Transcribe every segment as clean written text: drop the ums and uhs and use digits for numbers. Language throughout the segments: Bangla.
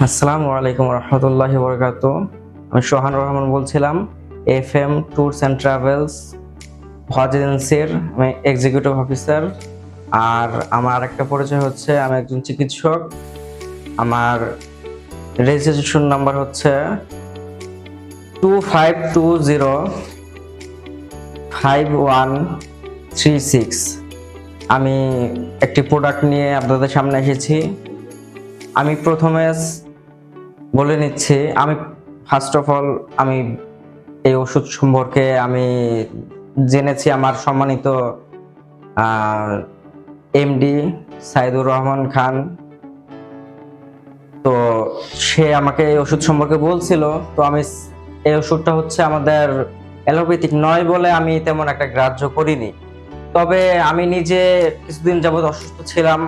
আসসালামু আলাইকুম রহমতুল্লাহি বরকাতু। আমি সোহান রহমান বলছিলাম, FM ট্যুরস অ্যান্ড ট্রাভেলস হজ এজেন্সির আমি এক্সিকিউটিভ অফিসার। আর আমার একটা পরিচয় হচ্ছে, আমি একজন চিকিৎসক। আমার রেজিস্ট্রেশন নাম্বার হচ্ছে 25205136। আমি একটি প্রোডাক্ট নিয়ে আপনাদের সামনে এসেছি। আমি প্রথমে বলে নিচ্ছি, আমি ফার্স্ট অফ অল আমি এই ওষুধ সম্পর্কে আমি জেনেছি আমার সম্মানিত MD সাইদুর রহমান খান। তো সে আমাকে এই ওষুধ সম্পর্কে বলছিল। তো আমি এই ওষুধটা হচ্ছে আমাদের অ্যালোপ্যাথিক নয় বলে আমি তেমন একটা গ্রাহ্য করিনি। তবে আমি নিজে কিছুদিন যাবত অসুস্থ ছিলাম,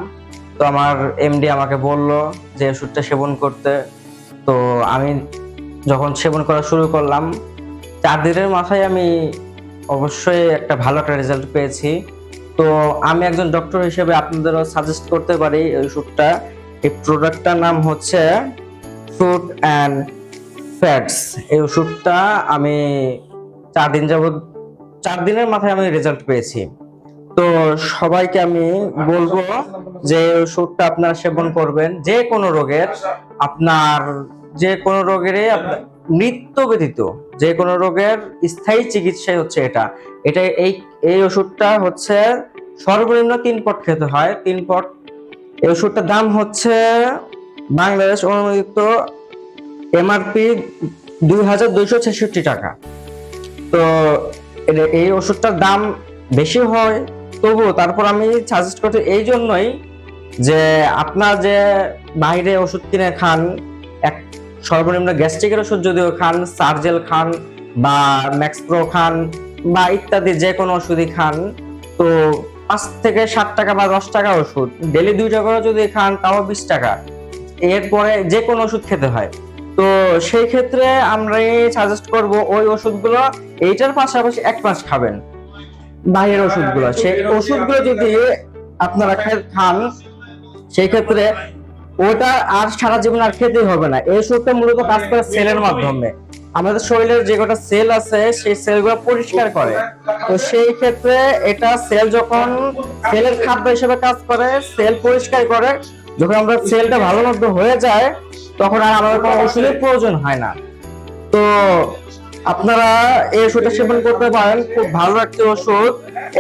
তো আমার MD আমাকে বলল যে ওষুধটা সেবন করতে। তো আমি যখন সেবন করা শুরু করলাম, 4 দিনের মাথায় আমি অবশ্যই একটা ভালো একটা রেজাল্ট পেয়েছি। তো আমি একজন ডক্টর হিসেবে আপনাদেরও সাজেস্ট করতে পারি এই ওষুধটা। এই প্রোডাক্টটার নাম হচ্ছে ফ্রুট অ্যান্ড ফ্যাটস। এই ওষুধটা আমি 4 দিনের মাথায় আমি রেজাল্ট পেয়েছি। তো সবাইকে আমি বলবো যে ওষুধটা আপনারা সেবন করবেন যে কোনো রোগের, আপনার যে কোনো রোগেরই নিত্য ব্যতীত যে কোনো রোগের স্থায়ী চিকিৎসাই হচ্ছে এটা। এটা এই ওষুধটা হচ্ছে সর্বনিম্ন 3 পট খেতে হয়, 3 পট। এই ওষুধটার দাম হচ্ছে বাংলাদেশ অনুমোদিত MRP 2266 টাকা। তো এই ওষুধটার দাম বেশি হয়, তবুও তারপর আমি সাজেস্ট করতে এই জন্যই যে আপনার যে বাইরে ওষুধ কিনে খান, এক সর্বনিম্ন গ্যাস্ট্রিকের ওষুধ যদিও খান, সার্জেল খান বা ম্যাক্সপ্রো খান বা ইত্যাদি যে কোনো ওষুধই খান, তো 5 থেকে 7 টাকা বা 10 টাকা ওষুধ ডেলি 2টা করে যদি খান তাও 20 টাকা। এরপরে যে কোনো ওষুধ খেতে হয়। তো সেই ক্ষেত্রে আমরা সাজেস্ট করব ওই ওষুধগুলো এইটার পাশাপাশি 1 মাস খাবেন বাইরের ওষুধগুলো। সেই ওষুধগুলো যদি আপনারা খান, সেই ক্ষেত্রে ওটা আর সারা জীবন আর খেতেই হবে না। এই ওষুধটা মূলত কাজ করে সেলের মাধ্যমে। আমাদের শরীরের যে কটা সেল আছে সেই সেলগুলো পরিষ্কার করে। তো সেই ক্ষেত্রে এটা সেল যখন সেলের খাদ্য হিসেবে কাজ করে, সেল পরিষ্কার করে, যখন আমরা সেলটা ভালো মতো হয়ে যায় তখন আর আমাদের কোনো ওষুধের প্রয়োজন হয় না। তো আপনারা এই ওষুধটা সেবন করতে পারেন, খুব ভালো একটি ওষুধ।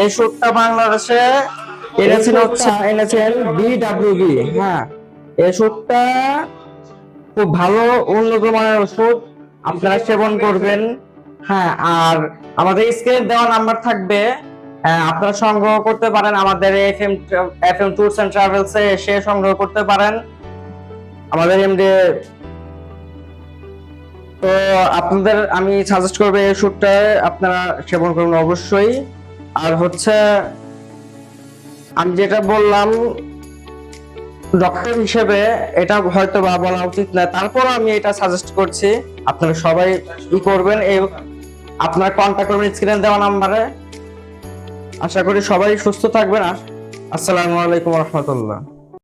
এই ওষুধটা বাংলাদেশে এনেছেন BWB। হ্যাঁ, এই ওষুধটা খুব ভালো উন্নত মানের ওষুধ, আপনারা সেবন করবেন। হ্যাঁ, আর আমাদের স্ক্রিনে দেওয়া নাম্বার থাকবে, আপনারা সংগ্রহ করতে পারেন। আমাদের FM ট্যুরস অ্যান্ড ট্রাভেলস এ এসে সংগ্রহ করতে পারেন আমাদের MD। তো আপনাদের আমি সাজেস্ট করবো এই ওষুধটা আপনারা সেবন করবেন অবশ্যই। আর হচ্ছে আমি যেটা বললাম ডক্টর হিসেবে এটা হয়তো বা বলা উচিত না, তারপর আমি এটা সাজেস্ট করছি। আপনারা সবাই করবেন, এই আপনারা কন্ট্যাক্ট করবেন স্ক্রিনে দেওয়া নাম্বারে। আশা করি সবাই সুস্থ থাকবেন। আসসালামু আলাইকুম রহমতুল্লাহ।